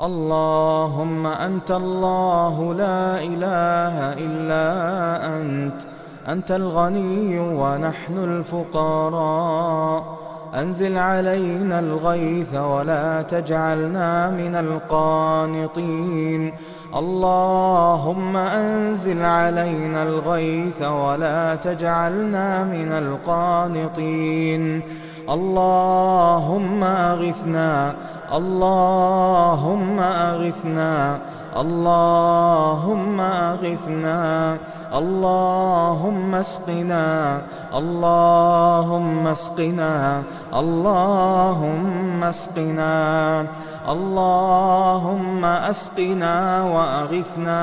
اللهم أنت الله لا إله إلا أنت الغني ونحن الفقراء. أنزل علينا الغيث ولا تجعلنا من القانطين. اللهم أنزل علينا الغيث ولا تجعلنا من القانطين. اللهم أغثنا، اللهم أغثنا، اللهم أغثنا، اللهم اسقنا، اللهم اسقنا، اللهم اسقنا، اللهم أسقنا وأغثنا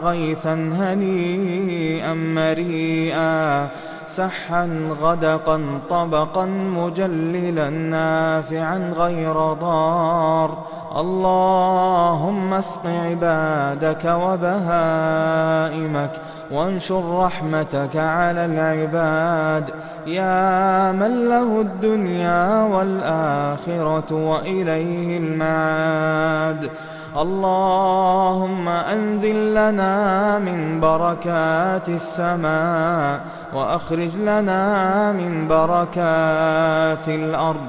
غيثا هنيئا مريئا، سحا غدقا طبقا مجللا نافعا غير ضار. اللهم اسق عبادك وبهائمك وانشر رحمتك على العباد، يا من له الدنيا والآخرة وإليه المعاد. اللهم أنزل لنا من بركات السماء وأخرج لنا من بركات الأرض.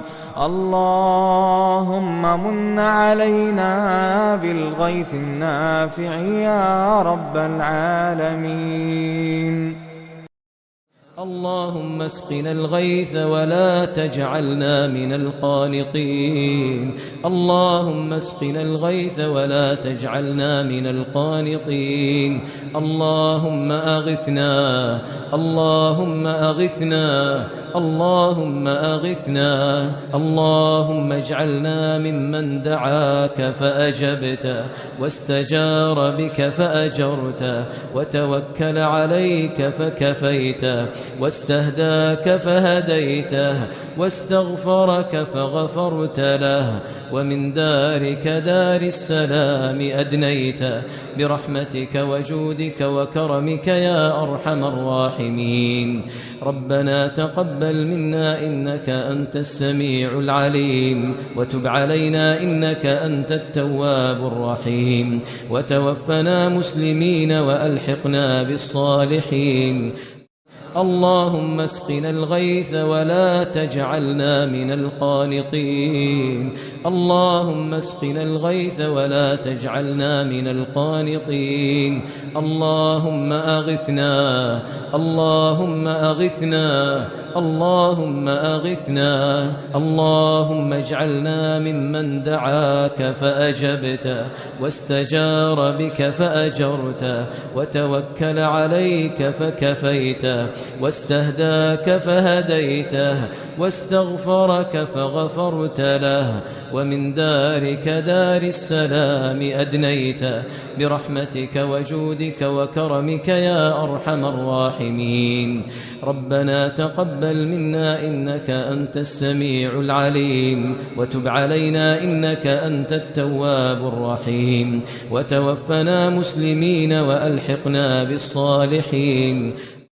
اللهم من علينا بالغيث النافع يا رب العالمين. اللهم اسقنا الغيث ولا تجعلنا من القانطين. اللهم اسقنا الغيث ولا تجعلنا من القانطين. اللهم أغثنا، اللهم أغثنا، اللهم أغثنا. اللهم اجعلنا ممن دعاك فأجبت، واستجار بك فأجرت، وتوكل عليك فكفيت، واستهداك فهديته، واستغفرك فغفرت له، ومن دارك دار السلام أدنيت، برحمتك وجودك وكرمك يا أرحم الراحمين. ربنا تقبل منا إنك أنت السميع العليم، وتب علينا إنك أنت التواب الرحيم، وتوفنا مسلمين وألحقنا بالصالحين. اللهم اسقنا الغيث ولا تجعلنا من القانطين. اللهم اسقنا الغيث ولا تجعلنا من القانطين. اللهم أغثنا، اللهم أغثنا، اللهم أغثنا. اللهم اجعلنا ممن دعاك فأجبت، واستجار بك فأجرت، وتوكل عليك فكفيت، واستهداك فهديته، واستغفرك فغفرت له، ومن دارك دار السلام أدنيت، برحمتك وجودك وكرمك يا أرحم الراحمين. ربنا تقبل منا إنك أنت السميع العليم، وتب علينا إنك أنت التواب الرحيم، وتوفنا مسلمين وألحقنا بالصالحين.